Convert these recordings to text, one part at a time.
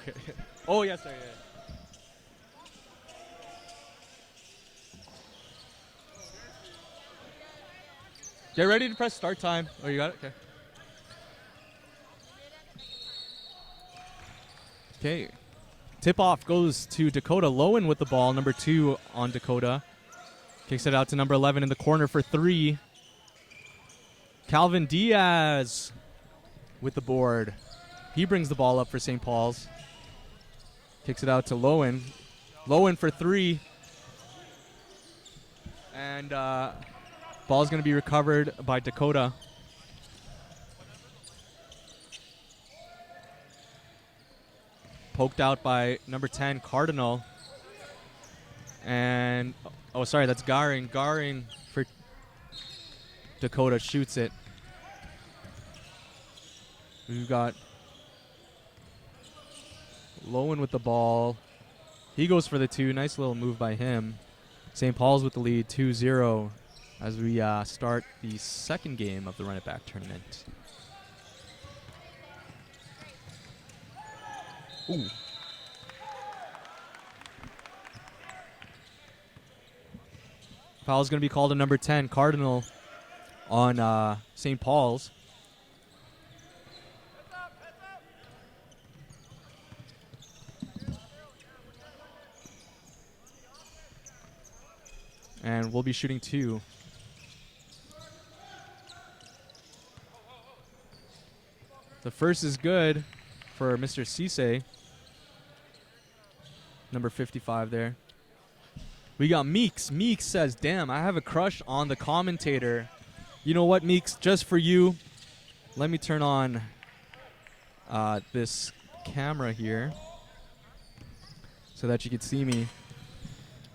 Okay. Oh, yes, sir. Yeah. Get ready to press start time. Oh, you got it? Okay. Okay. Tip-off goes to Dakota. Lowen with the ball, number 2 on Dakota. Kicks it out to number 11 in the corner for 3. Calvin Diaz with the board. He brings the ball up for St. Paul's. Kicks it out to Lowen. Lowen for 3. And ball's going to be recovered by Dakota. Poked out by number 10, Cardinal. And, oh, sorry, that's Garing. Garing for Dakota shoots it. We've got Lowen with the ball. He goes for the 2. Nice little move by him. St. Paul's with the lead, 2-0, as we start the second game of the Run It Back tournament. Ooh. Foul is going to be called to number 10, Cardinal, on St. Paul's. And we'll be shooting 2. The first is good for Mr. Cisse. Number 55 there. We got Meeks. Meeks says, damn, I have a crush on the commentator. You know what, Meeks? Just for you, let me turn on this camera here so that you can see me.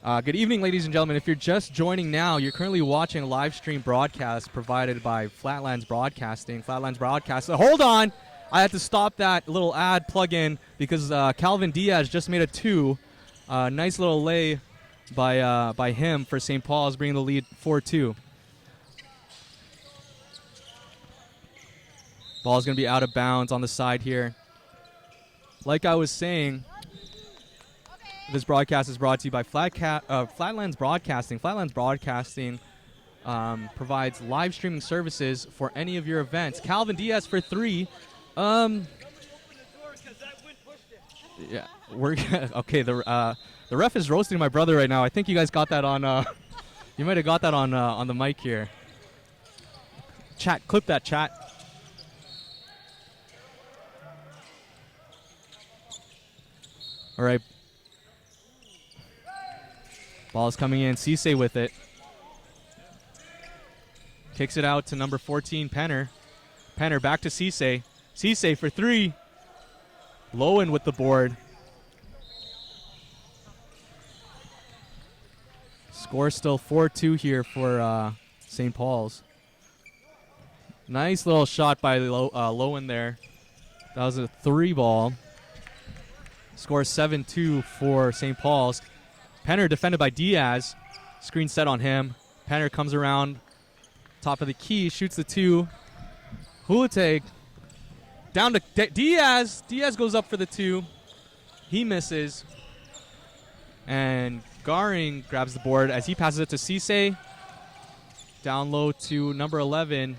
Good evening, ladies and gentlemen. If you're just joining now, you're currently watching a live stream broadcast provided by Flatlands Broadcasting. Flatlands Broadcasting. Hold on! I had to stop that little ad plug-in because Calvin Diaz just made a 2. Nice little lay by him for St. Paul's, bringing the lead 4-2. Ball's going to be out of bounds on the side here. Like I was saying, this broadcast is brought to you by Flatlands Broadcasting. Flatlands Broadcasting provides live streaming services for any of your events. Calvin Diaz for 3. Yeah, we're okay. The ref is roasting my brother right now. I think you guys got that on. You might have got that on the mic here. Chat, clip that, chat. All right. Ball's coming in. Cisse with it. Kicks it out to number 14, Penner. Penner back to Cisse. Cisse for 3. Lowen with the board. Score still 4-2 here for St. Paul's. Nice little shot by Lowen there. That was a 3 ball. Score 7-2 for St. Paul's. Penner defended by Diaz. Screen set on him. Penner comes around. Top of the key. Shoots the 2. Hulate down to Diaz. Diaz goes up for the 2. He misses. And Garing grabs the board as he passes it to Cisse. Down low to number 11.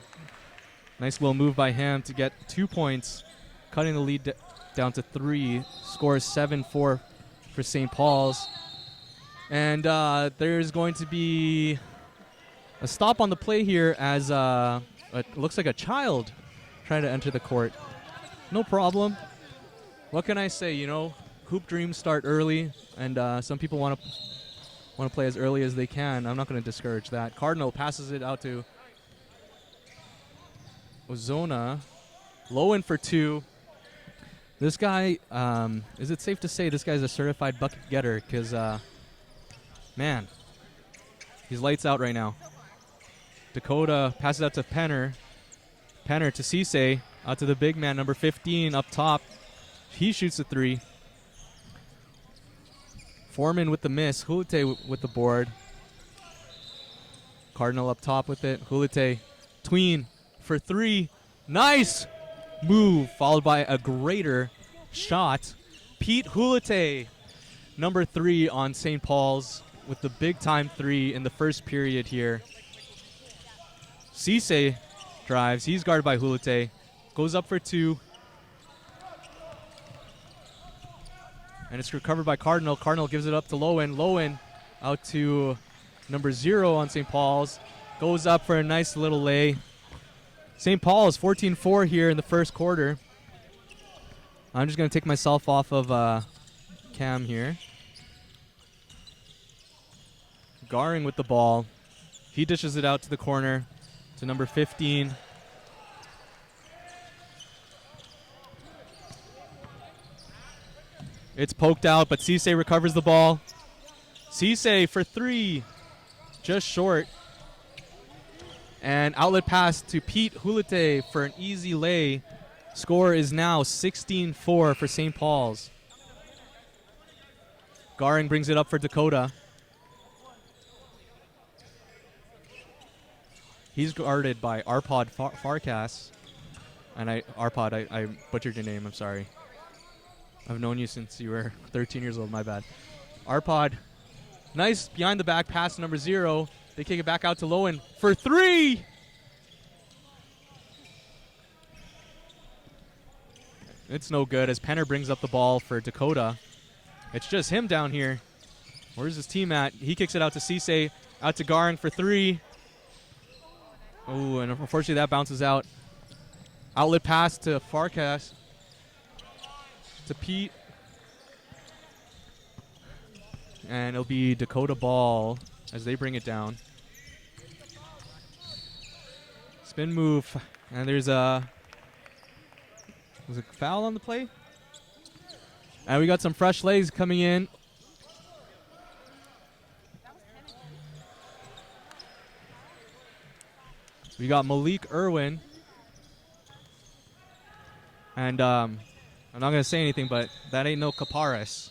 Nice little move by him to get 2 points. Cutting the lead down to 3. Scores 7-4 for St. Paul's. And there's going to be a stop on the play here as it looks like a child trying to enter the court. No problem. What can I say? You know, hoop dreams start early, and some people want to play as early as they can. I'm not going to discourage that. Cardinal passes it out to Ozona. Lowen for 2. This guy, is it safe to say this guy's a certified bucket getter? Because, man, he's lights out right now. Dakota passes out to Penner. Penner to Cisse. Out to the big man, number 15, up top. He shoots a 3. Foreman with the miss. Hulate with the board. Cardinal up top with it. Hulate, tween for 3. Nice move, followed by a greater shot. Pete Hulate, number 3 on St. Paul's, with the big-time 3 in the first period here. Cisse drives. He's guarded by Hulate. Goes up for 2. And it's recovered by Cardinal. Cardinal gives it up to Lowen. Lowen out to number 0 on St. Paul's. Goes up for a nice little lay. St. Paul's 14-4 here in the first quarter. I'm just going to take myself off of cam here. Garing with the ball. He dishes it out to the corner to number 15. It's poked out, but Cisse recovers the ball. Cisse for 3. Just short. And outlet pass to Pete Hulate for an easy lay. Score is now 16-4 for St. Paul's. Garing brings it up for Dakota. He's guarded by Arpad Farkas. And Arpad, I butchered your name, I'm sorry. I've known you since you were 13 years old, my bad. Arpad, nice behind the back pass to number 0. They kick it back out to Lowen for 3. It's no good as Penner brings up the ball for Dakota. It's just him down here. Where's his team at? He kicks it out to Cisse, out to Garing for 3. Oh, and unfortunately that bounces out. Outlet pass to Farkas. To Pete. And it'll be Dakota ball as they bring it down. Spin move. And there's a foul on the play? And we got some fresh legs coming in. We got Malik Irwin. And I'm not going to say anything, but that ain't no Caparis.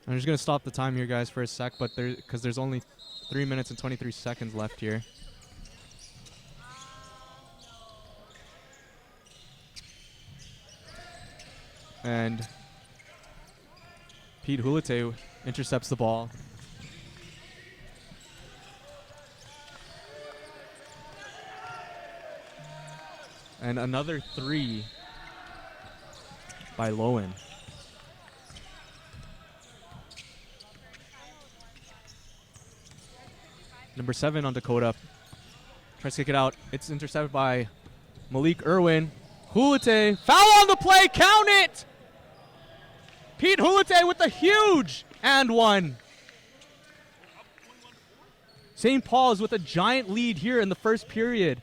I'm just going to stop the time here, guys, for a sec, but because there's only 3 minutes and 23 seconds left here. And Pete Hulate intercepts the ball. And another 3 by Lowen. Number 7 on Dakota. Tries to kick it out. It's intercepted by Malik Irwin. Hulate. Foul on the play. Count it! Pete Hulate with a huge and 1. St. Paul's with a giant lead here in the first period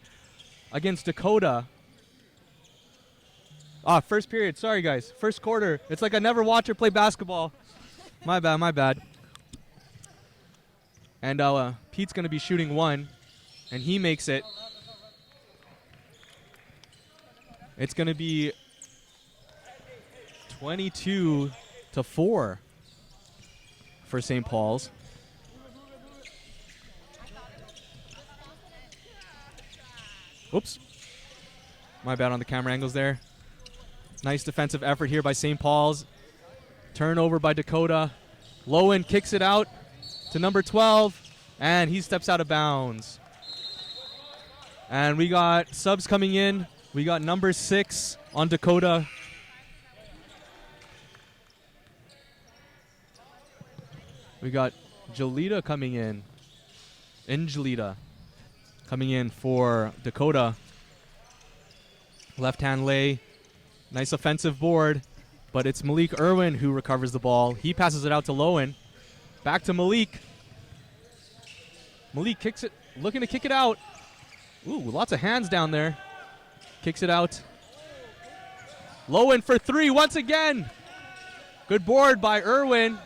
against Dakota. First period. Sorry, guys. First quarter. It's like I never watch her play basketball. My bad, my bad. And Pete's going to be shooting 1, and he makes it. It's going to be 22-4 for St. Paul's. Oops. My bad on the camera angles there. Nice defensive effort here by St. Paul's. Turnover by Dakota. Lowen kicks it out to number 12, and he steps out of bounds. And we got subs coming in. We got number 6 on Dakota. We got Jalita coming in. Angelita coming in for Dakota. Left-hand lay. Nice offensive board, but it's Malik Irwin who recovers the ball. He passes it out to Lowen. Back to Malik. Malik kicks it, looking to kick it out. Ooh, lots of hands down there. Kicks it out. Lowen for 3 once again. Good board by Irwin.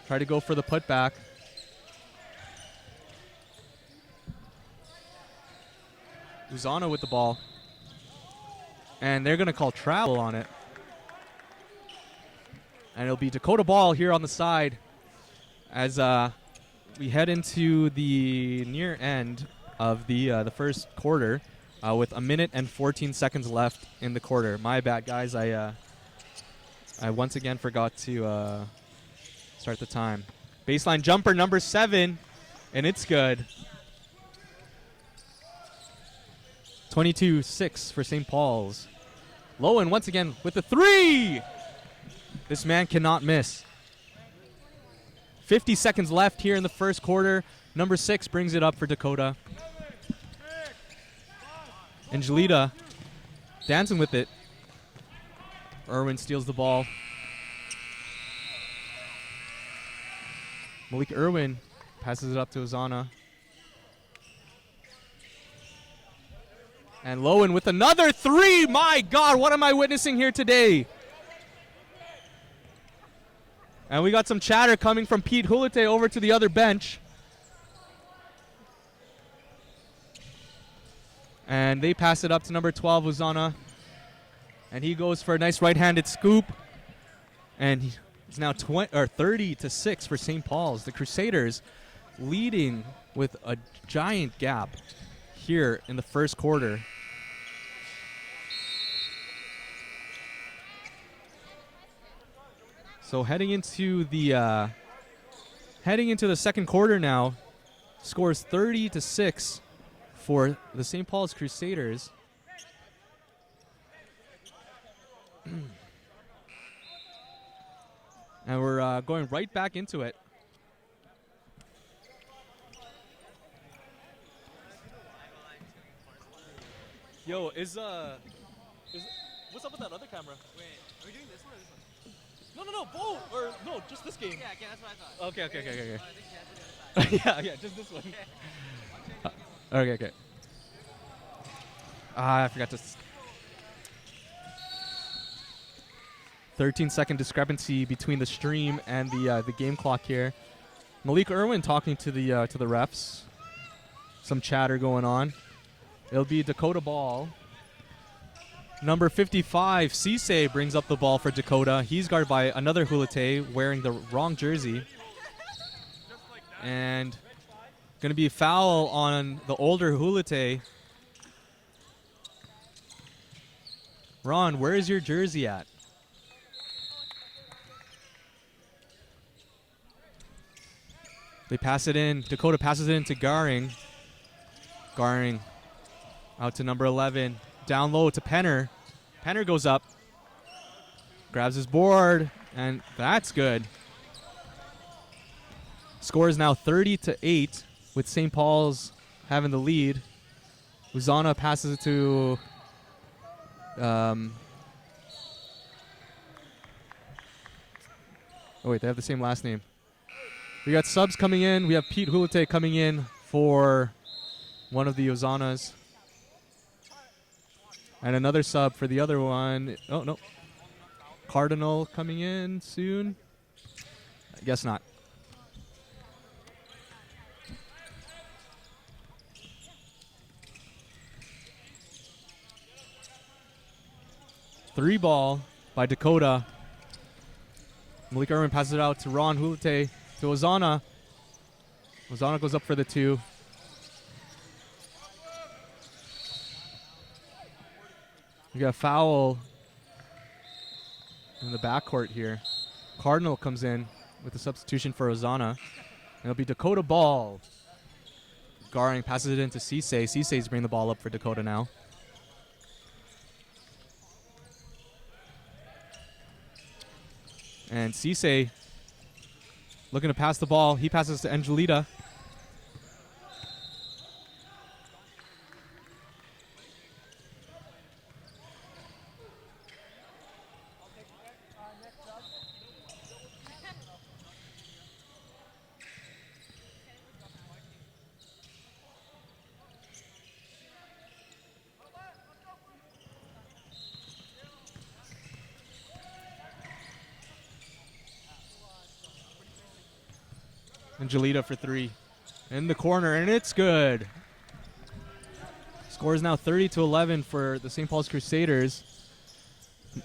Try to go for the putback. Uzana with the ball. And they're going to call travel on it. And it'll be Dakota ball here on the side as we head into the near end of the first quarter with 1 minute and 14 seconds left in the quarter. My bad, guys. I once again forgot to start the time. Baseline jumper number 7, and it's good. 22-6 for St. Paul's. Lowen once again with the 3. This man cannot miss. 50 seconds left here in the first quarter. Number 6 brings it up for Dakota. Angelita dancing with it. Irwin steals the ball. Malik Irwin passes it up to Uzana. And Lowen with another 3. My God, what am I witnessing here today? And we got some chatter coming from Pete Hulite over to the other bench. And they pass it up to number 12, Uzana. And he goes for a nice right-handed scoop. And it's now 30-6 for St. Paul's. The Crusaders leading with a giant gap here in the first quarter. So heading into the second quarter now, scores 30-6 for the St. Paul's Crusaders. And we're going right back into it. Yo, what's up with that other camera? Wait, are we doing this one or this one? No, both. Or no, just this game. Yeah, okay, that's what I thought. Okay. yeah, just this one. Okay. I forgot to. 13-second discrepancy between the stream and the game clock here. Malik Irwin talking to the refs. Some chatter going on. It'll be Dakota ball. Number 55, Cisse brings up the ball for Dakota. He's guarded by another Hulite wearing the wrong jersey. And going to be a foul on the older Hulite. Ron, where is your jersey at? They pass it in. Dakota passes it in to Garing. Garing out to number 11. Down low to Penner. Penner goes up. Grabs his board. And that's good. Score is now 30-8 with St. Paul's having the lead. Uzana passes it to... oh, wait, they have the same last name. We got subs coming in. We have Pete Hulite coming in for one of the Uzanas. And another sub for the other one. Oh, no. Cardinal coming in soon. I guess not. Three ball by Dakota. Malik Irwin passes it out to Ron Hulite. To Uzana. Uzana goes up for the 2. We got a foul in the backcourt here. Cardinal comes in with the substitution for Uzana. And it'll be Dakota ball. Garing passes it into Cisse. Cisse's bringing the ball up for Dakota now. And Cisse looking to pass the ball. He passes to Angelita. Angelita for 3 in the corner, and it's good. Score is now 30-11 for the St. Paul's Crusaders.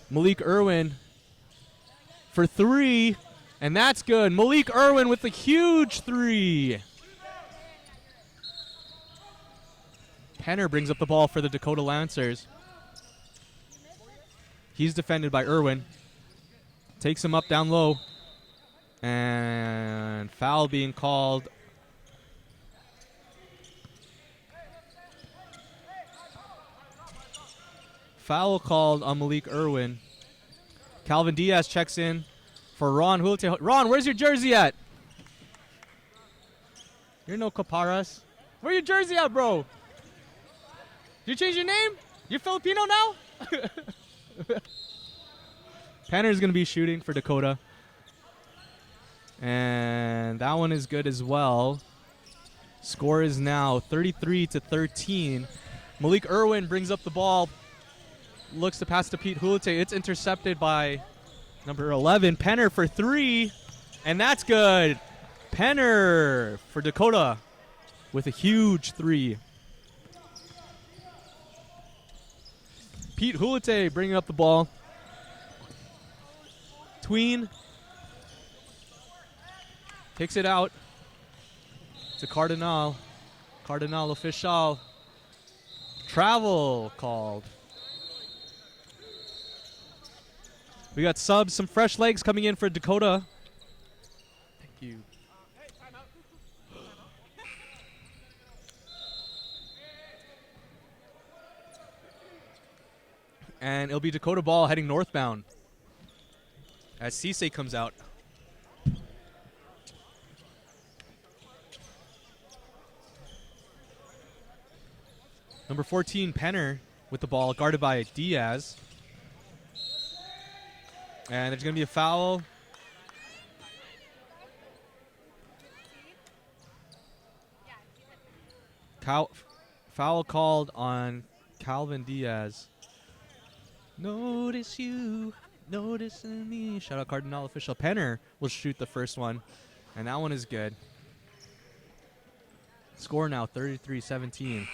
Malik Irwin for three, and that's good. Malik Irwin with a huge three. Penner brings up the ball for the Dakota Lancers. He's defended by Irwin. Takes him up down low. And foul being called. Foul called on Malik Irwin. Calvin Diaz checks in for Ron Hulite. Ron, where's your jersey at? You're no Caparas. Where's your jersey at, bro? Did you change your name? You're Filipino now? Penner's going to be shooting for Dakota. And that one is good as well. Score is now 33-13. Malik Irwin brings up the ball. Looks to pass to Pete Hulite. It's intercepted by number 11, Penner for three. And that's good. Penner for Dakota with a huge three. Pete Hulite bringing up the ball. Tween takes it out to Cardinal. Cardinal official. Travel called. We got subs, some fresh legs coming in for Dakota. Thank you. And it'll be Dakota ball heading northbound as Cisse comes out. Number 14, Penner with the ball, guarded by Diaz. And there's going to be a foul. Foul called on Calvin Diaz. Notice you, noticing me. Shout out Cardinal official. Penner will shoot the first one, and that one is good. Score now 33-17.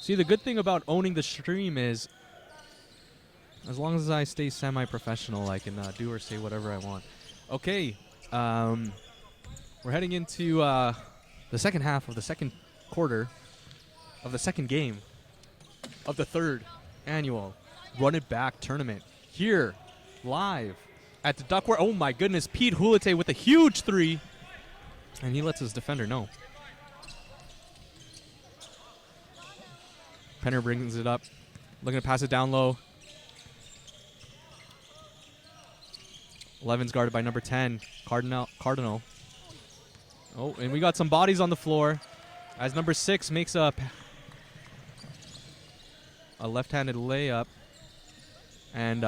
See, the good thing about owning the stream is as long as I stay semi-professional, I can do or say whatever I want. Okay, we're heading into the second half of the second quarter of the second game of the third annual Run It Back tournament here live at the Duckware. Oh my goodness, Pete Hulite with a huge three, and he lets his defender know. Penner brings it up, looking to pass it down low. 11's guarded by number 10, Cardinal. Oh, and we got some bodies on the floor as number 6 makes a left-handed layup and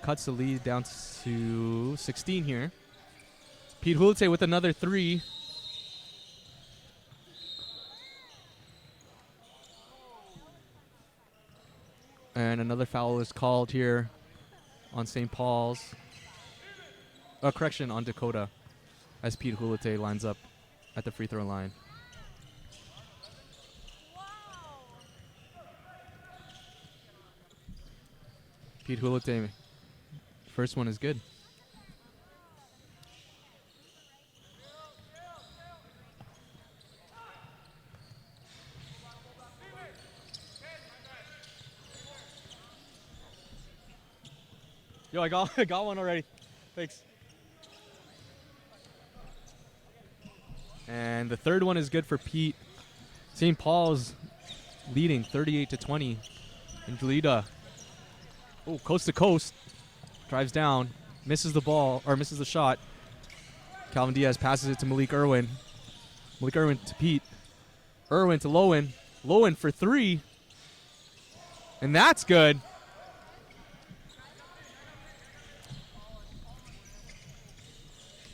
cuts the lead down to 16 here. Pete Hulite with another three. And another foul is called here on St. Paul's. Correction, on Dakota, as Pete Hulite lines up at the free throw line. Pete Hulite, first one is good. Yo, I got one already. Thanks. And the third one is good for Pete. St. Paul's leading 38-20. And Jalida, oh, coast to coast, drives down, misses the ball, or misses the shot. Calvin Diaz passes it to Malik Irwin. Malik Irwin to Pete. Irwin to Lowen. Lowen for three. And that's good.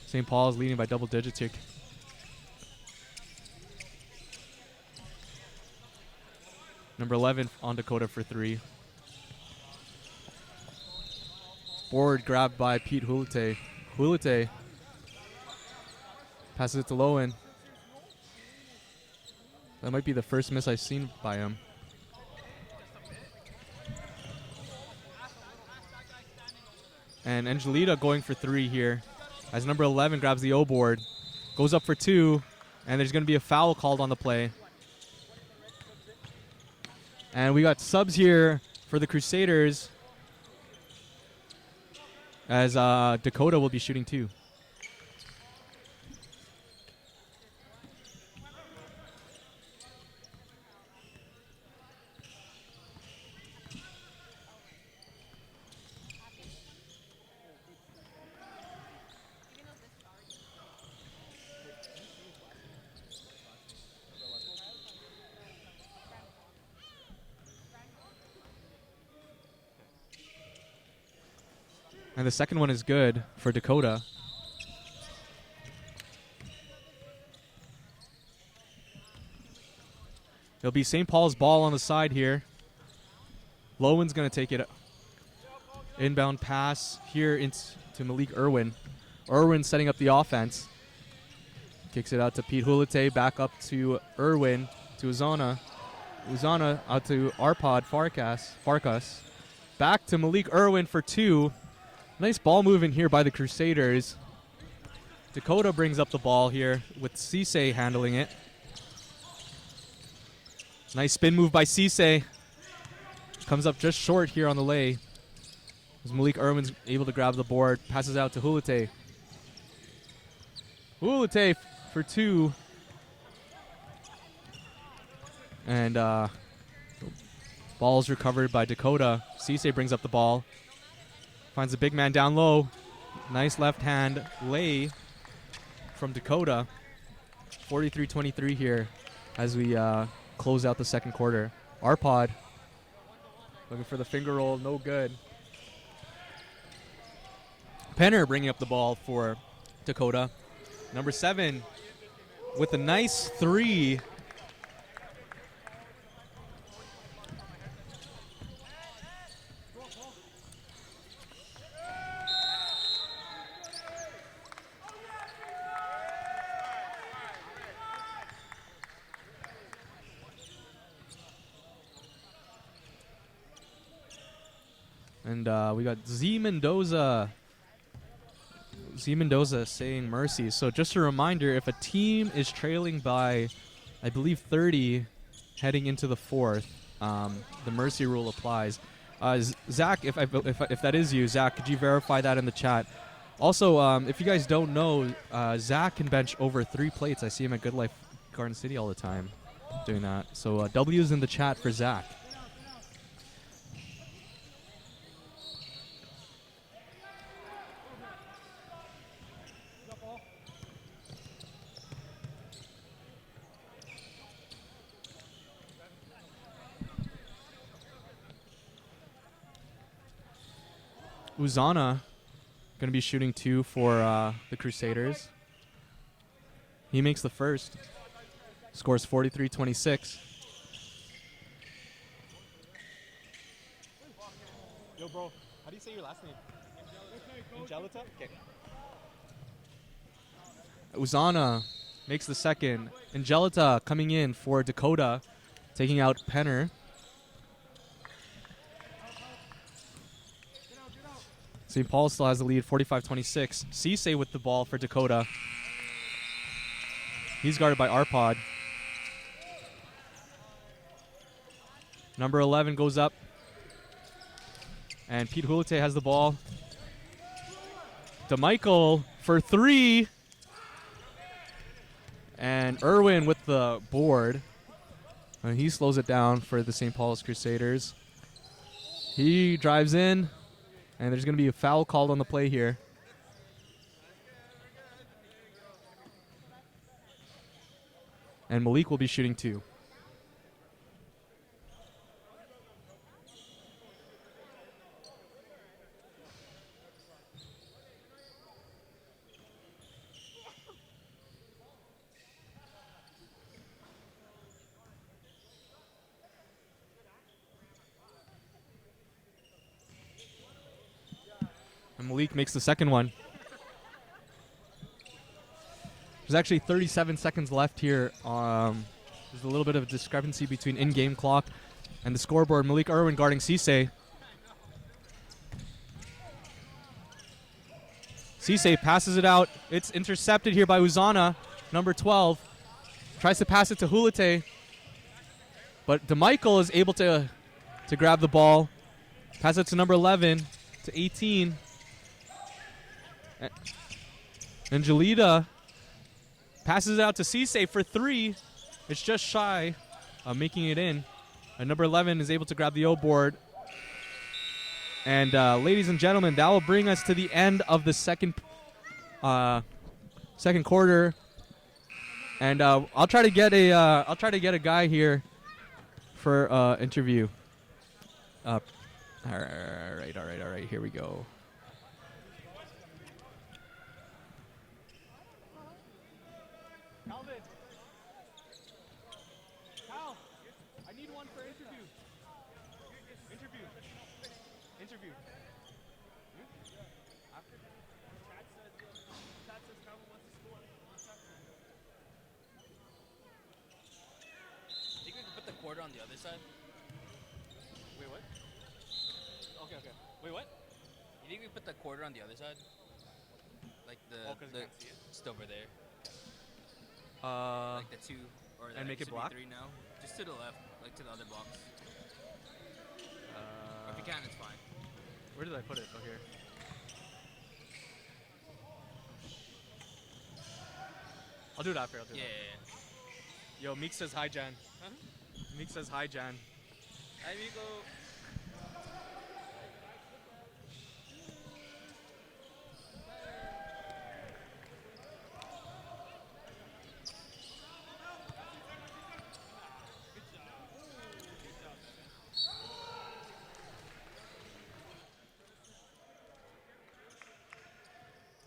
St. Paul's leading by double digits here. Number 11 on Dakota for three. Board grabbed by Pete Hulite. Hulite passes it to Lowen. That might be the first miss I've seen by him. And Angelita going for 3 here as number 11 grabs the O board. Goes up for 2, and there's going to be a foul called on the play. And we got subs here for the Crusaders as Dakota will be shooting 2. And the second one is good for Dakota. It'll be St. Paul's ball on the side here. Lowen's going to take it. Inbound pass here to Malik Irwin. Irwin setting up the offense. Kicks it out to Pete Hulite. Back up to Irwin. To Uzana. Uzana out to Arpad Farkas. Back to Malik Irwin for 2. Nice ball movement here by the Crusaders. Dakota brings up the ball here with Cisse handling it. Nice spin move by Cisse. Comes up just short here on the lay. As Malik Irwin's able to grab the board. Passes out to Hulite. Hulite for 2. And ball's recovered by Dakota. Cisse brings up the ball. Finds a big man down low. Nice left hand lay from Dakota. 43-23 here as we close out the second quarter. Arpad looking for the finger roll. No good. Penner bringing up the ball for Dakota. Number 7 with a nice 3. And we got Z Mendoza. Z Mendoza saying mercy. So just a reminder, if a team is trailing by, I believe, 30 heading into the fourth, the mercy rule applies. Zach, if that is you, Zach, could you verify that in the chat? Also, if you guys don't know, Zach can bench over 3 plates. I see him at Good Life Garden City all the time doing that. So W's in the chat for Zach. Uzana going to be shooting 2 for the Crusaders. He makes the first. Scores 43-26. Yo, bro, how do you say your last name? Angelita? Okay. Uzana makes the second. Angelita coming in for Dakota, taking out Penner. St. Paul still has the lead, 45-26. Cisse with the ball for Dakota. He's guarded by Arpad. Number 11 goes up. And Pete Hulite has the ball. DeMichael for 3. And Irwin with the board. And he slows it down for the St. Paul's Crusaders. He drives in. And there's going to be a foul called on the play here. And Malik will be shooting 2. And Malik makes the second one. There's actually 37 seconds left here There's a little bit of a discrepancy between in-game clock and the scoreboard. Malik Irwin guarding Cisse. Cisse passes it out. It's intercepted here by Uzana, number 12. Tries to pass it to Hulite. But DeMichael is able to grab the ball. Pass it to number 11, to 18. And Jalita passes it out to Cisse for 3. It's just shy of making it in. And number 11 is able to grab the O-board. And ladies and gentlemen, that will bring us to the end of the second quarter. And I'll try to get a guy here for interview. All right. Here we go. Calvin. Cal, I need one for interview. Interview. After. Chat says Calvin wants to score. Think we can put the quarter on the other side? Wait, what? Okay. Wait, what? You think we put the quarter on the other side? Like Oh, 'cause you can't see it? just over there. Uh, Like the 2 or and that make it should be black? 3 now. Just to the left, like to the other box. Or if you can, it's fine. where did I put it? Oh, here. I'll do it after. Yeah. Yo, Meek says hi, Jan. Huh? Meek says hi, Jan. Hi, Vico.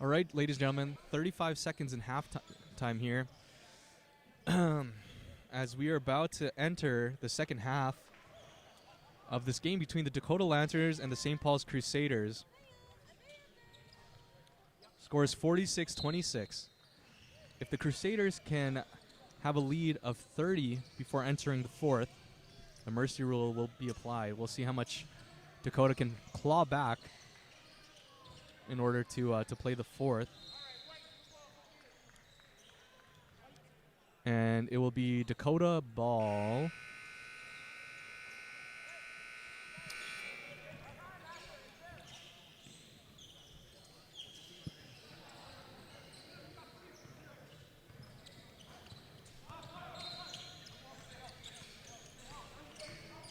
All right, ladies and gentlemen, 35 seconds in halftime here. As we are about to enter the second half of this game between the Dakota Lancers and the St. Paul's Crusaders. Score is 46-26. If the Crusaders can have a lead of 30 before entering the fourth, the mercy rule will be applied. We'll see how much Dakota can claw back in order to play the fourth. And it will be Dakota ball.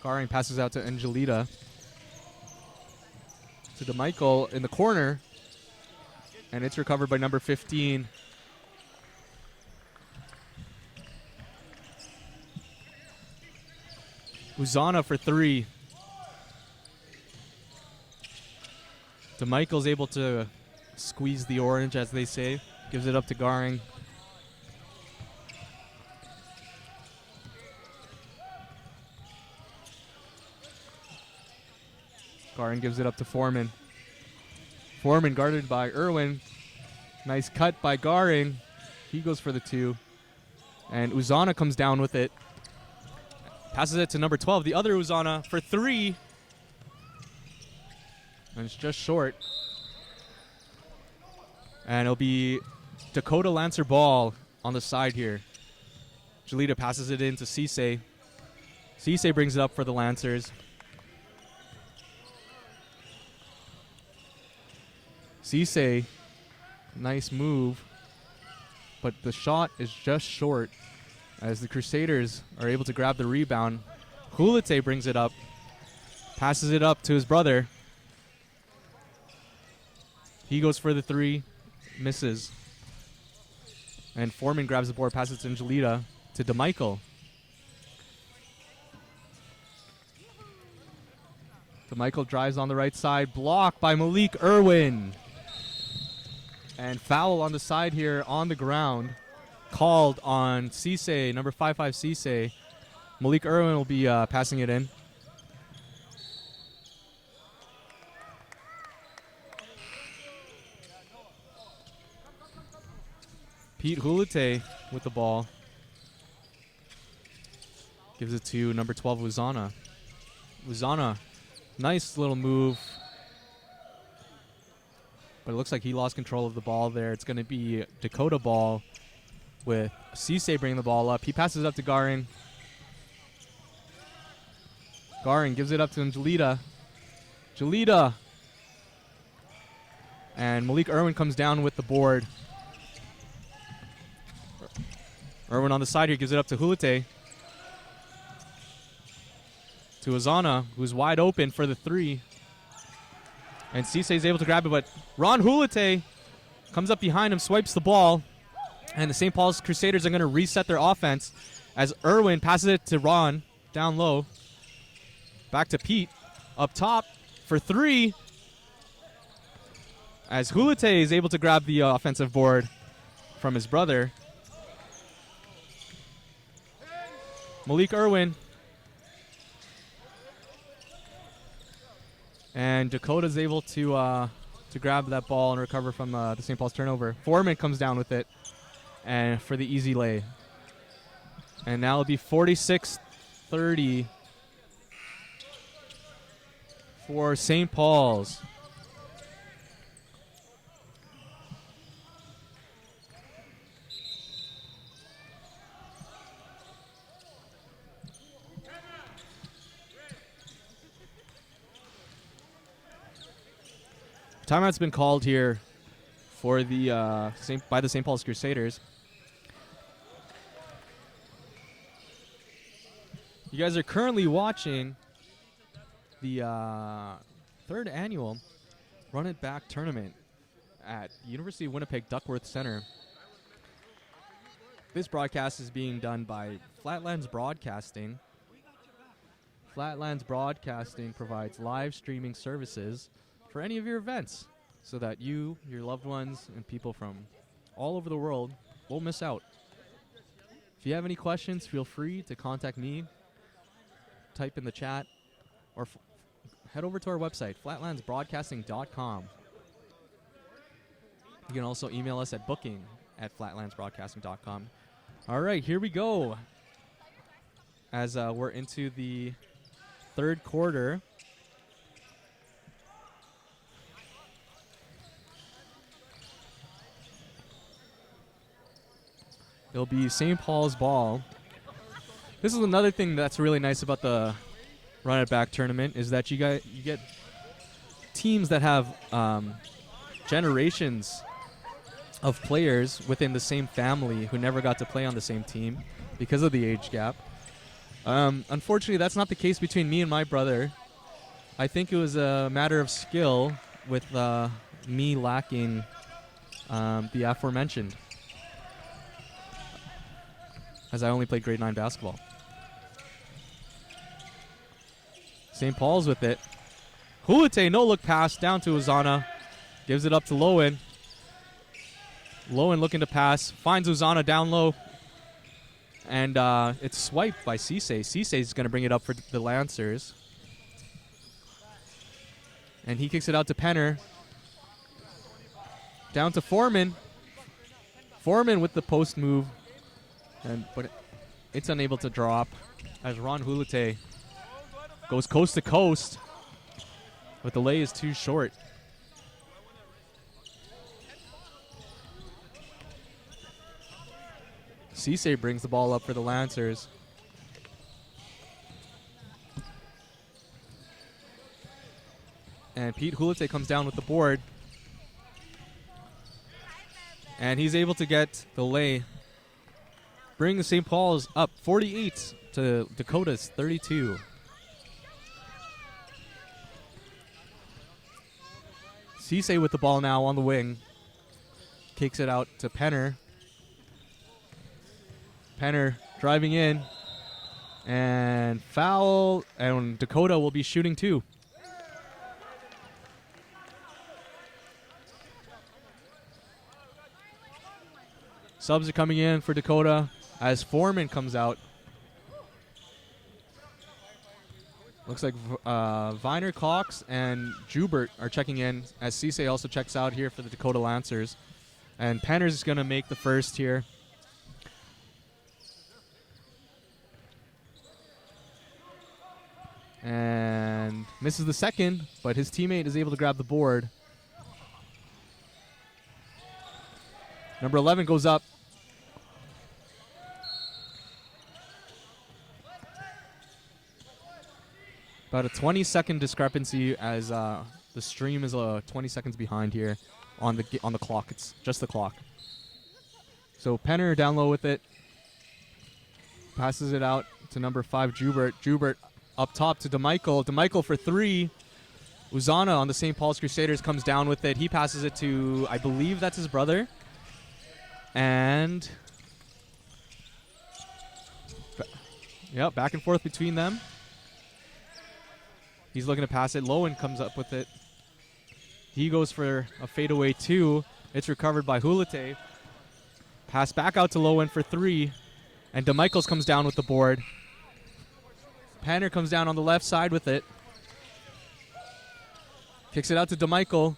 Garing passes out to Angelita. To DeMichael in the corner. And it's recovered by number 15. Uzana for 3. DeMichael's able to squeeze the orange, as they say. Gives it up to Garing. Garing gives it up to Foreman. Foreman guarded by Irwin. Nice cut by Garing. He goes for the 2. And Uzana comes down with it. Passes it to number 12, the other Uzana, for 3. And it's just short. And it'll be Dakota Lancer ball on the side here. Jalita passes it in to Cisse. Cisse brings it up for the Lancers. Cisse, nice move. But the shot is just short as the Crusaders are able to grab the rebound. Hulite brings it up. Passes it up to his brother. He goes for the 3. Misses. And Foreman grabs the board, passes to Angelita, to DeMichael. DeMichael drives on the right side. Blocked by Malik Irwin. And foul on the side here on the ground. Called on Cisse, number 55 Cisse. Malik Irwin will be passing it in. Pete Hulite with the ball. Gives it to number 12, Uzana. Uzana, nice little move. But it looks like he lost control of the ball there. It's going to be Dakota ball with Cisse bringing the ball up. He passes it up to Garin. Garin gives it up to Angelita. Jalita. And Malik Irwin comes down with the board. Irwin on the side here gives it up to Hulite. To Azana, who's wide open for the three. And Cisse is able to grab it, but Ron Hulite comes up behind him, swipes the ball. And the St. Paul's Crusaders are going to reset their offense as Irwin passes it to Ron down low. Back to Pete up top for three. As Hulite is able to grab the offensive board from his brother. Malik Irwin. And Dakota's able to grab that ball and recover from the St. Paul's turnover. Foreman comes down with it and for the easy lay. And now it'll be 46-30 for St. Paul's. Timeout's been called here for the by the St. Paul's Crusaders. You guys are currently watching the third annual Run It Back tournament at University of Winnipeg Duckworth Center. This broadcast is being done by Flatlands Broadcasting. Flatlands Broadcasting provides live streaming services for any of your events so that you, your loved ones, and people from all over the world won't miss out. If you have any questions, feel free to contact me, type in the chat, or head over to our website, flatlandsbroadcasting.com. You can also email us at booking@flatlandsbroadcasting.com. All right, here we go. As we're into the third quarter. It'll be St. Paul's ball. This is another thing that's really nice about the Run It Back tournament is that you get teams that have generations of players within the same family who never got to play on the same team because of the age gap. Unfortunately, that's not the case between me and my brother. I think it was a matter of skill with me lacking the aforementioned, as I only played grade 9 basketball. St. Paul's with it. Hulite, no-look pass down to Uzana. Gives it up to Lowen. Lowen looking to pass. Finds Uzana down low. And it's swiped by Cisse. Cisse is going to bring it up for the Lancers. And he kicks it out to Penner. Down to Foreman. Foreman with the post move. But it's unable to drop as Ron Hulite goes coast to coast, but the lay is too short. Cisse brings the ball up for the Lancers. And Pete Hulite comes down with the board. And he's able to get the lay. Bring the St. Paul's up 48 to Dakota's 32. Cisse with the ball now on the wing. Kicks it out to Penner. Penner driving in. And foul. And Dakota will be shooting too. Subs are coming in for Dakota as Foreman comes out. Looks like Viner, Cox, and Jubert are checking in as Cisse also checks out here for the Dakota Lancers. And Penner's is going to make the first here. And misses the second, but his teammate is able to grab the board. Number 11 goes up. About a 20-second discrepancy as the stream is 20 seconds behind here on the clock. It's just the clock. So Penner down low with it. Passes it out to number 5, Jubert. Jubert up top to DeMichael. DeMichael for 3. Uzana on the St. Paul's Crusaders comes down with it. He passes it to, I believe that's his brother. And back and forth between them. He's looking to pass it. Lowen comes up with it. He goes for a fadeaway 2. It's recovered by Hulate. Pass back out to Lowen for 3. And DeMichaels comes down with the board. Panner comes down on the left side with it. Kicks it out to DeMichael.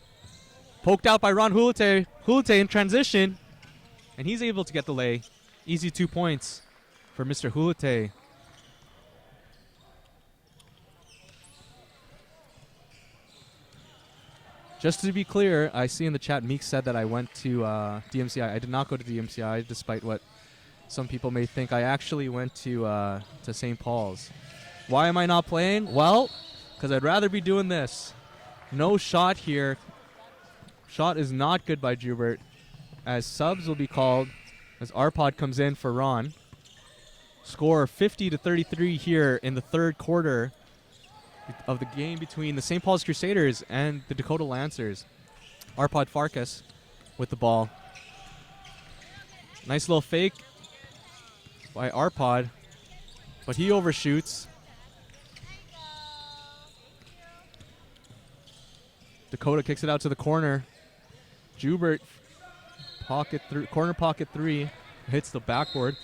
Poked out by Ron Hulate. Hulate in transition. And he's able to get the lay. Easy 2 points for Mr. Hulate. Just to be clear, I see in the chat Meek said that I went to DMCI. I did not go to DMCI, despite what some people may think. I actually went to St. Paul's. Why am I not playing? Well, because I'd rather be doing this. No shot here. Shot is not good by Jubert, as subs will be called as RPod comes in for Ron. Score 50-33 here in the third quarter of the game between the St. Paul's Crusaders and the Dakota Lancers. RPod Farkas with the ball. Nice little fake by RPod, but he overshoots. Dakota kicks it out to the corner. Jubert corner pocket 3 hits the backboard.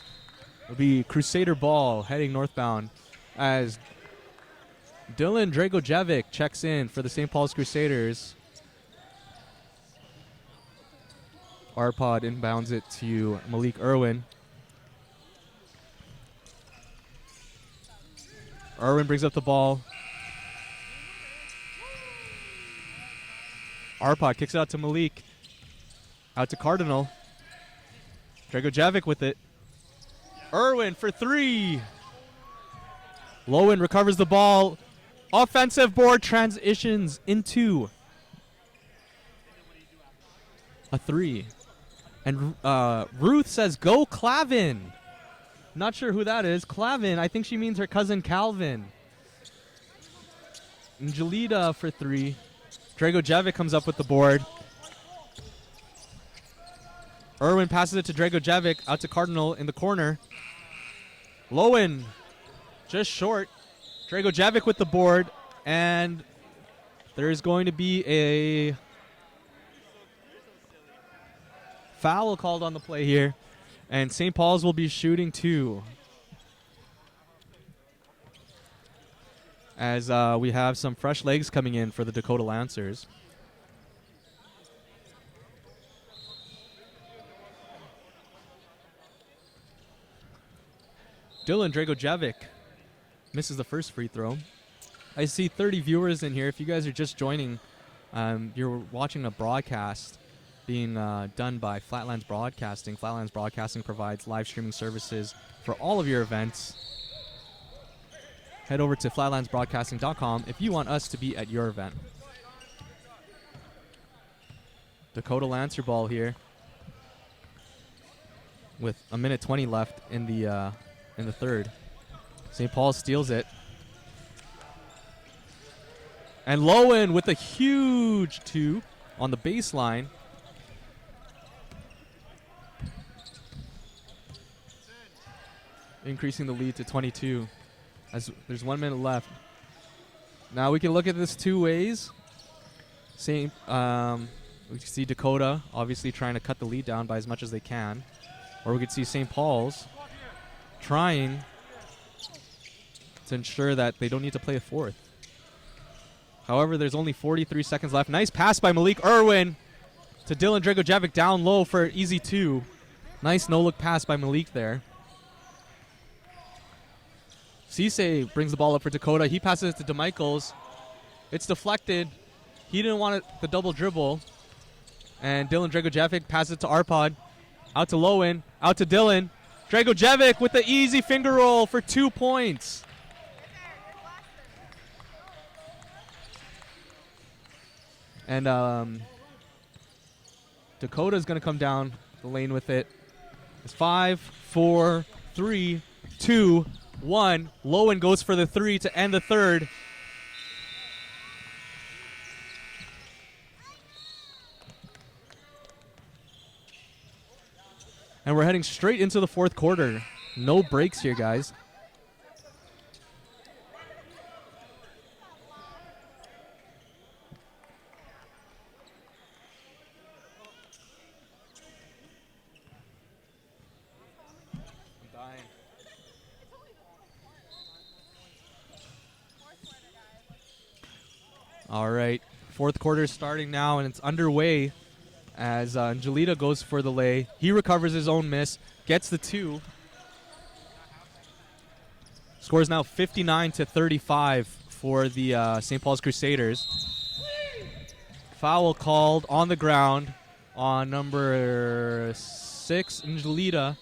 It'll be Crusader ball heading northbound as Dylan Dragojevic checks in for the St. Paul's Crusaders. RPod inbounds it to Malik Irwin. Irwin brings up the ball. RPod kicks it out to Malik. Out to Cardinal. Dragojevic with it. Irwin for 3. Lowen recovers the ball. Offensive board transitions into a 3. And Ruth says, go Clavin. Not sure who that is. Clavin, I think she means her cousin Calvin. And Jalida for 3. Dragojevic comes up with the board. Irwin passes it to Dragojevic, out to Cardinal in the corner. Lowen, just short. Dragojevic with the board, and there's going to be a foul called on the play here, and St. Paul's will be shooting 2. As we have some fresh legs coming in for the Dakota Lancers. Dylan Dragojevic misses the first free throw. I see 30 viewers in here. If you guys are just joining, you're watching a broadcast being done by Flatlands Broadcasting. Flatlands Broadcasting provides live streaming services for all of your events. Head over to flatlandsbroadcasting.com if you want us to be at your event. Dakota Lancer ball here with a minute 20 left in the third. St. Paul steals it. And Lowen with a huge 2 on the baseline. Increasing the lead to 22 as there's 1 minute left. Now we can look at this 2 ways. We see Dakota obviously trying to cut the lead down by as much as they can. Or we could see St. Paul's trying to ensure that they don't need to play a fourth. However, there's only 43 seconds left. Nice pass by Malik Irwin to Dylan Dragojevic down low for an easy 2. Nice no-look pass by Malik there. Cisse brings the ball up for Dakota. He passes it to DeMichaels. It's deflected. He didn't want the double dribble. And Dylan Dragojevic passes it to Arpad. Out to Lowen. Out to Dylan. Dragojevic with the easy finger roll for 2 points. And Dakota's going to come down the lane with it. It's 5, 4, 3, 2, 1. Lowen goes for the 3 to end the third. And we're heading straight into the fourth quarter. No breaks here, guys. All right, fourth quarter is starting now, and it's underway as Angelita goes for the lay. He recovers his own miss, gets the 2. Scores now 59-35 for the St. Paul's Crusaders. Foul called on the ground on number 6, Angelita.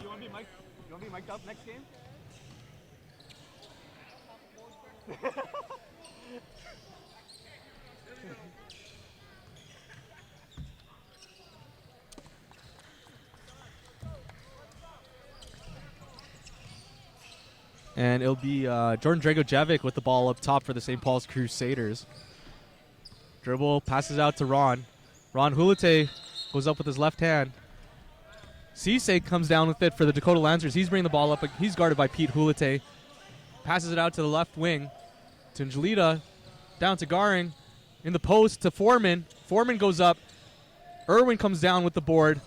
You want to be mic'd up next game? And it'll be Jordan Dragojevic with the ball up top for the St. Paul's Crusaders. Dribble, passes out to Ron. Ron Hulite goes up with his left hand. Cisse comes down with it for the Dakota Lancers. He's bringing the ball up. He's guarded by Pete Hulite. Passes it out to the left wing to Angelita. Down to Garing. In the post to Foreman. Foreman goes up. Irwin comes down with the board.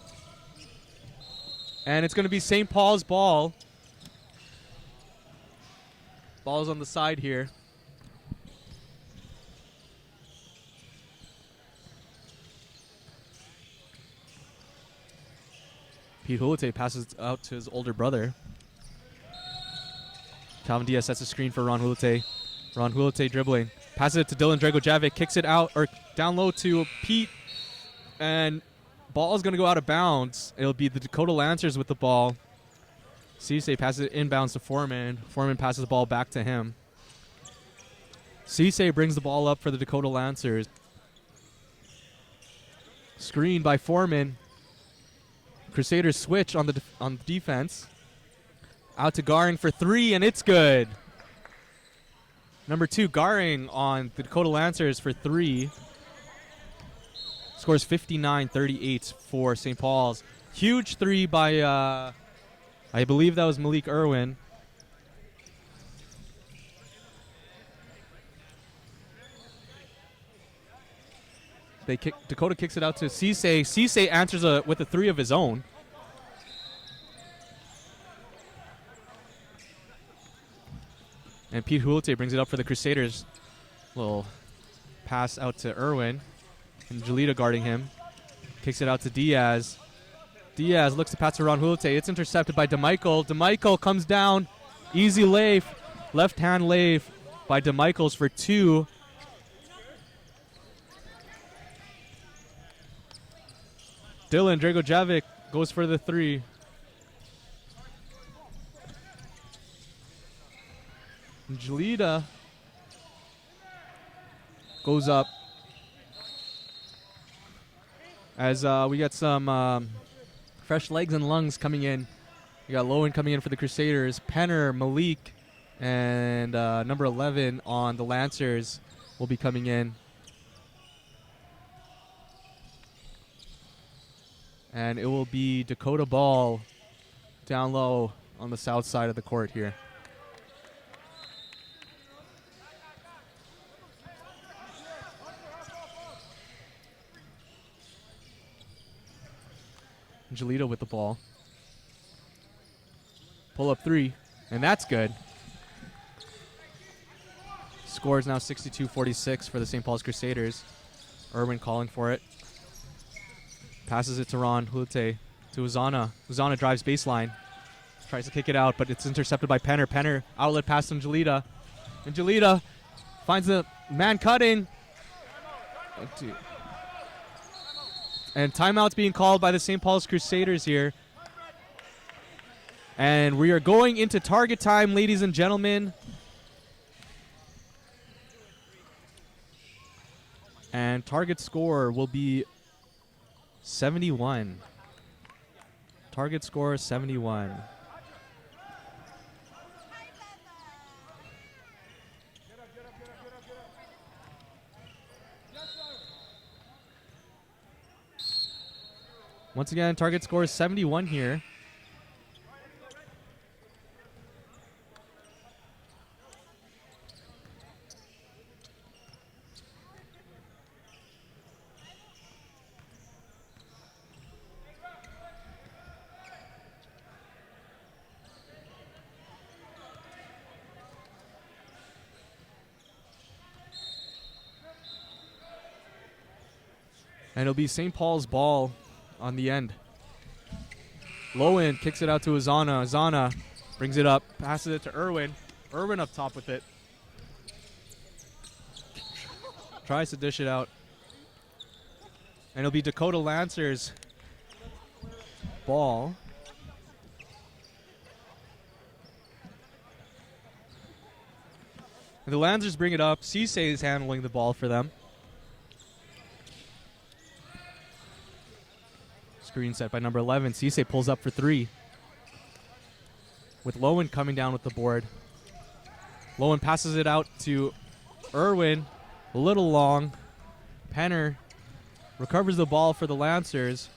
And it's going to be St. Paul's ball. Ball's on the side here. Pete Hulite passes out to his older brother. Calvin Diaz sets a screen for Ron Hulite. Ron Hulite dribbling. Passes it to Dylan Dragojevic. Kicks it out or down low to Pete. And ball is going to go out of bounds. It'll be the Dakota Lancers with the ball. Cisse passes it inbounds to Foreman. Foreman passes the ball back to him. Cisse brings the ball up for the Dakota Lancers. Screen by Foreman. Crusaders switch on the defense. Out to Garing for 3, and it's good. Number 2, Garing on the Dakota Lancers for 3. Scores 59-38 for St. Paul's. Huge 3 by, I believe that was Malik Irwin. Dakota kicks it out to Cisse. Cisse answers with a 3 of his own. And Pete Hulite brings it up for the Crusaders. Little pass out to Irwin. And Jalita guarding him. Kicks it out to Diaz. Diaz looks to pass to Ron Hulite. It's intercepted by DeMichael. DeMichael comes down. Easy lay. Left hand lay by DeMichaels for 2. Dylan Dragojevic goes for the 3. Jalita goes up as we got some fresh legs and lungs coming in. We got Lowen coming in for the Crusaders. Penner, Malik, and number 11 on the Lancers will be coming in. And it will be Dakota ball down low on the south side of the court here. Angelito with the ball. Pull up three, and that's good. Score is now 62-46 for the St. Paul's Crusaders. Irwin calling for it. Passes it to Ron Hulute to Uzana. Uzana drives baseline. Tries to kick it out, but it's intercepted by Penner. Penner, outlet pass to Angelita. Angelita finds the man cutting. And timeout's being called by the St. Paul's Crusaders here. And we are going into target time, ladies and gentlemen. And target score will be 71. Target score 71. Once again, target score is 71 here. And it'll be St. Paul's ball on the end. Lowen kicks it out to Uzana. Uzana brings it up, passes it to Irwin. Irwin up top with it. Tries to dish it out. And it'll be Dakota Lancers ball. And the Lancers bring it up. Cisse is handling the ball for them. Screen set by number 11. Cisse pulls up for three. With Lowen coming down with the board. Lowen passes it out to Irwin. A little long. Penner recovers the ball for the Lancers.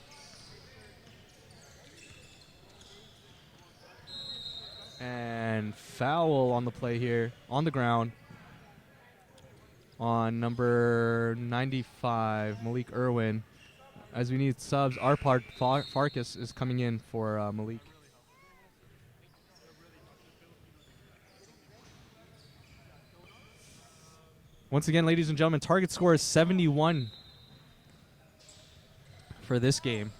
And foul on the play here. On the ground. On number 95, Malik Irwin. As we need subs, Arpad Farkas is coming in for Malik. Once again, ladies and gentlemen, target score is 71 for this game.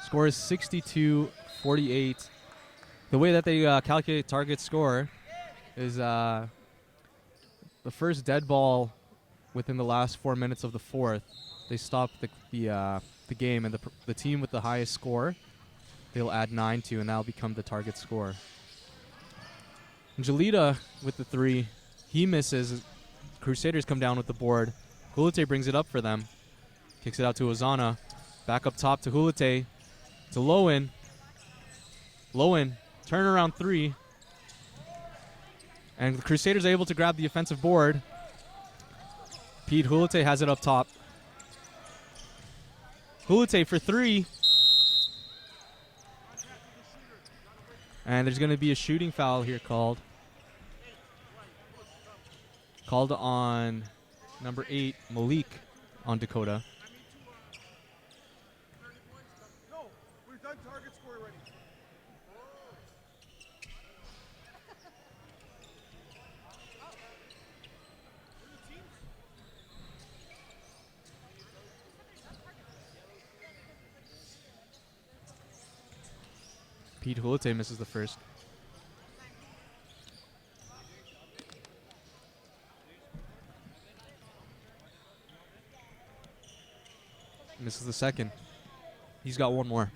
Score is 62-48. The way that they calculate target score is the first dead ball within the last 4 minutes of the fourth. They stop the game, and the team with the highest score, they'll add 9 to, and that'll become the target score. Angelita with the three. He misses. Crusaders come down with the board. Hulute brings it up for them. Kicks it out to Uzana. Back up top to Hulute. To Lowen. Lowen, turnaround three. And the Crusaders are able to grab the offensive board. Pete Hulute has it up top. Hulute for three. And there's going to be a shooting foul here called. Called on number 8, Malik, on Dakota. No, we've done target score already. Pete Hulute misses the first. Misses the second. He's got one more.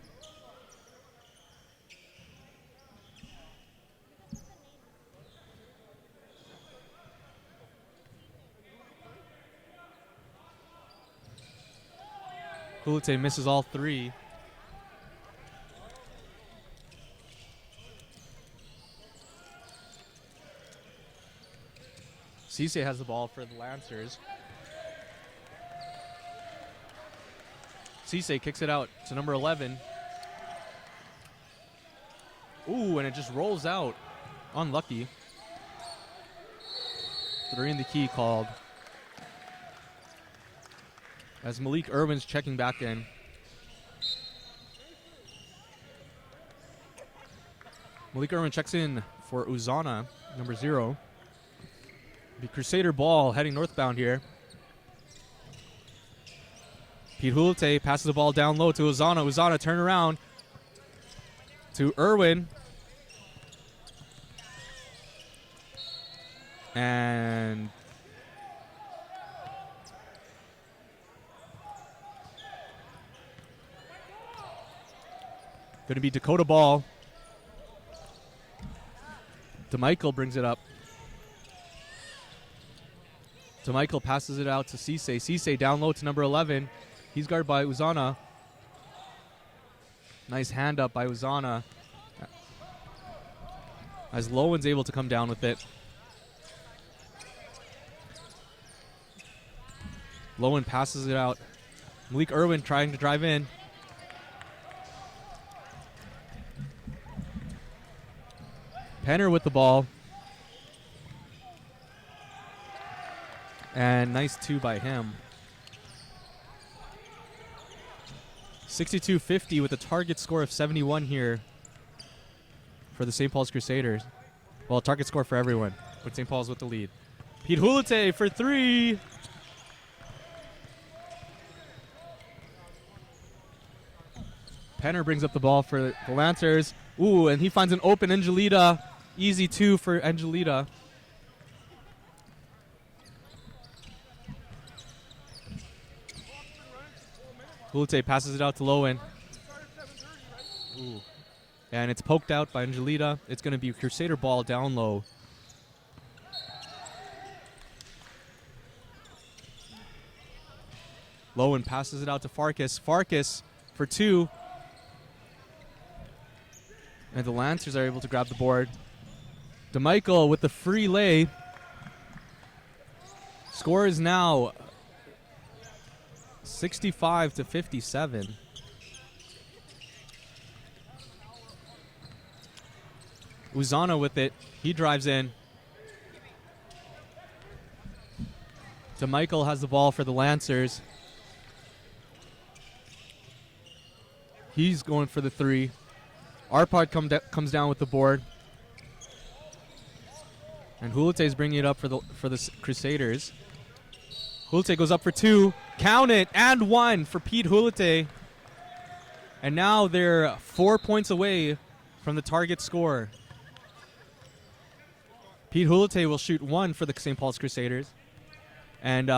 Hulute misses all three. Cisse has the ball for the Lancers. Cisse kicks it out to number 11. Ooh, and it just rolls out. Unlucky. 3 in the key called. As Malik Irwin's checking back in. Malik Irwin checks in for Uzana, number 0. The Crusader ball heading northbound here. Pete Hulite passes the ball down low to Uzana. Uzana turn around to Irwin. And going to be Dakota ball. DeMichael brings it up. DeMichael passes it out to Cisse. Cisse down low to number 11. He's guarded by Uzana. Nice hand up by Uzana. As Lowen's able to come down with it. Lowen passes it out. Malik Irwin trying to drive in. Penner with the ball. And nice 2 by him. 62-50 with a target score of 71 here for the St. Paul's Crusaders. Well, target score for everyone, but St. Paul's with the lead. Pete Hulite for 3. Penner brings up the ball for the Lancers. Ooh, and he finds an open Angelita. Easy 2 for Angelita. Hulite passes it out to Lowen. Ooh. And it's poked out by Angelita. It's going to be Crusader ball down low. Lowen passes it out to Farkas. Farkas for 2. And the Lancers are able to grab the board. DeMichael with the free lay. Score is now 65-57. Uzana with it. He drives in. DeMichael has the ball for the Lancers. He's going for the 3. Arpad comes down with the board. And Hulite is bringing it up for the Crusaders. Hulite goes up for 2. Count it, and 1 for Pete Hulite. And now they're 4 points away from the target score. Pete Hulite will shoot 1 for the St. Paul's Crusaders. And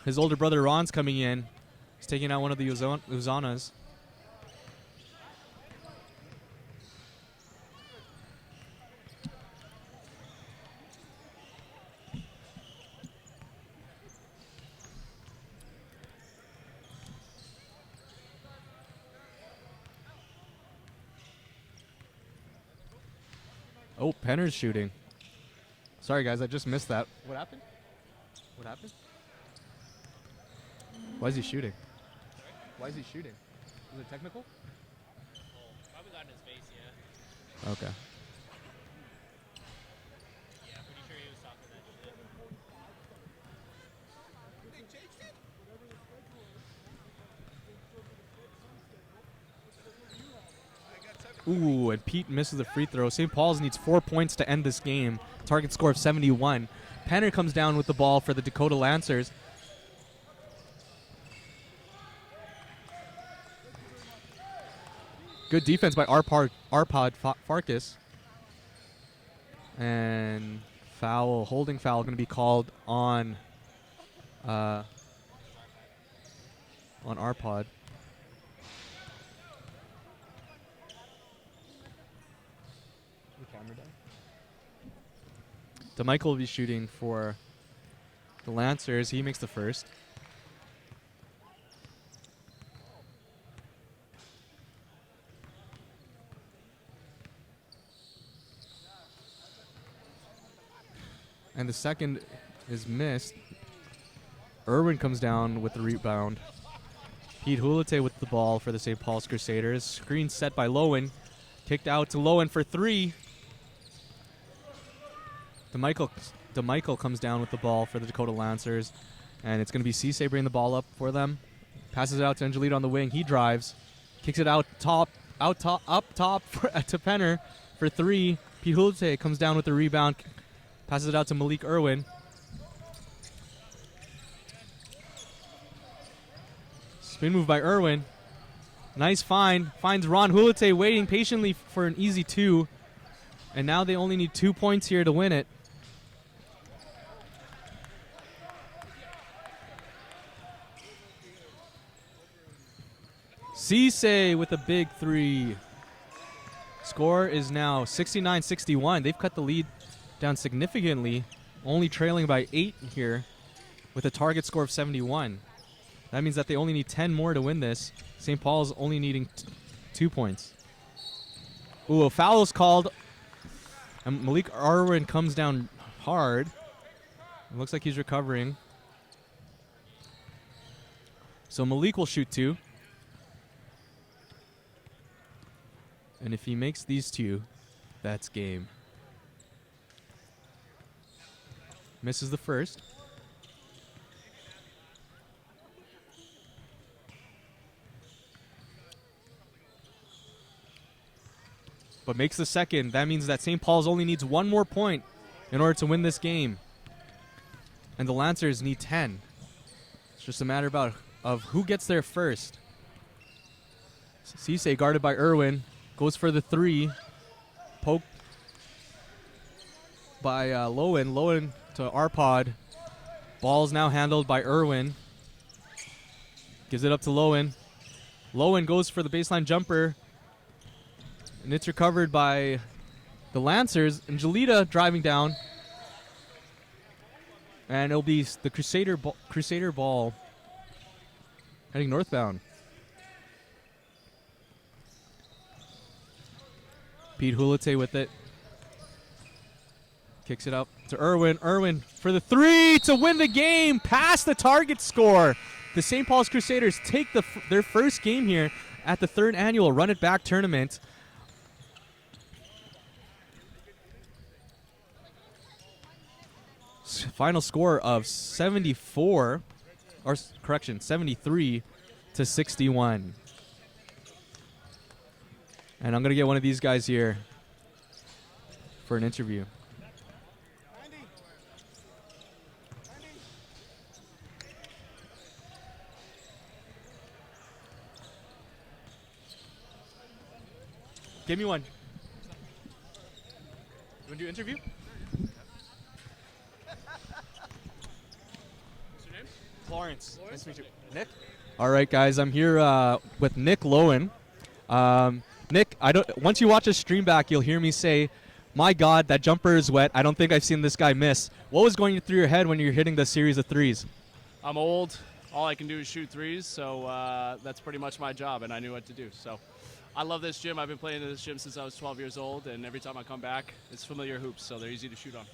his older brother Ron's coming in. He's taking out one of the Uzanas. Oh, Penner's shooting. Sorry, guys, I just missed that. What happened? What happened? Why is he shooting? Why is he shooting? Is it technical? Probably got in his face, yeah. Okay. Yeah, I'm pretty sure he was talking that shit. Ooh, and Pete misses the free throw. St. Paul's needs 4 points to end this game. Target score of 71. Penner comes down with the ball for the Dakota Lancers. Good defense by Arpad Farkas. And foul, holding foul, going to be called on Arpad. DeMichael will be shooting for the Lancers. He makes the first. And the second is missed. Irwin comes down with the rebound. Pete Hulite with the ball for the St. Paul's Crusaders. Screen set by Lowen. Kicked out to Lowen for 3. DeMichael comes down with the ball for the Dakota Lancers. And it's going to be Cisse bringing the ball up for them. Passes it out to Angelito on the wing. He drives. Kicks it up top to Penner for 3. Pete Hulite comes down with the rebound. Passes it out to Malik Irwin. Spin move by Irwin. Nice find. Finds Ron Hulite waiting patiently for an easy 2. And now they only need 2 points here to win it. Cisse with a big 3. Score is now 69-61. They've cut the lead down significantly, only trailing by 8 here with a target score of 71. That means that they only need 10 more to win this. St. Paul's only needing 2 points. Ooh, a foul is called. And Malik Irwin comes down hard. It looks like he's recovering. So Malik will shoot 2. And if he makes these 2, that's game. Misses the first. But makes the second. That means that St. Paul's only needs 1 more point in order to win this game. And the Lancers need 10. It's just a matter of who gets there first. Cisse guarded by Irwin. Goes for the 3. Poke by Lowen. Lowen to Arpod. Ball's now handled by Irwin. Gives it up to Lowen. Lowen goes for the baseline jumper. And it's recovered by the Lancers. Angelita driving down. And it'll be the Crusader ball heading northbound. Pete Hulite with it. Kicks it up to Irwin. Irwin for the 3 to win the game. Past the target score. The St. Paul's Crusaders take their first game here at the 3rd annual Run It Back tournament. Final score of 73 to 61. And I'm going to get one of these guys here for an interview. Give me one. You want to do an interview? Lawrence. Nice to meet you. Nick? All right, guys. I'm here with Nick Lowen. Nick, once you watch a stream back, you'll hear me say, my God, that jumper is wet. I don't think I've seen this guy miss. What was going through your head when you're hitting the series of 3s? I'm old. All I can do is shoot 3s, so that's pretty much my job, and I knew what to do. So I love this gym. I've been playing in this gym since I was 12 years old, and every time I come back, it's familiar hoops, so they're easy to shoot on.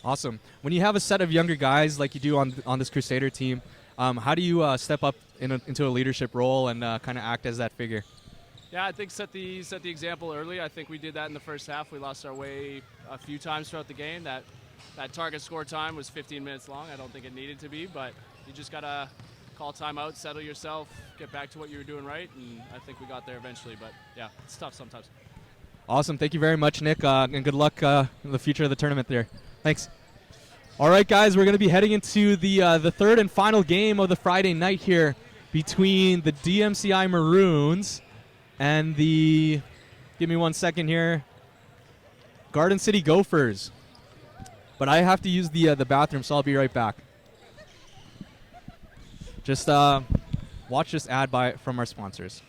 Awesome. When you have a set of younger guys like you do on this Crusader team, how do you step up into a leadership role and kind of act as that figure? Yeah, I think set the example early. I think we did that in the first half. We lost our way a few times throughout the game. That target score time was 15 minutes long. I don't think it needed to be, but you just got to call timeout, settle yourself, get back to what you were doing right, and I think we got there eventually. But, yeah, it's tough sometimes. Awesome. Thank you very much, Nick, and good luck in the future of the tournament there. Thanks. All right, guys, we're going to be heading into the third and final game of the Friday night here between the DMCI Maroons and the, give me 1 second here, Garden City Gophers. But I have to use the bathroom, so I'll be right back. Just watch this ad from our sponsors.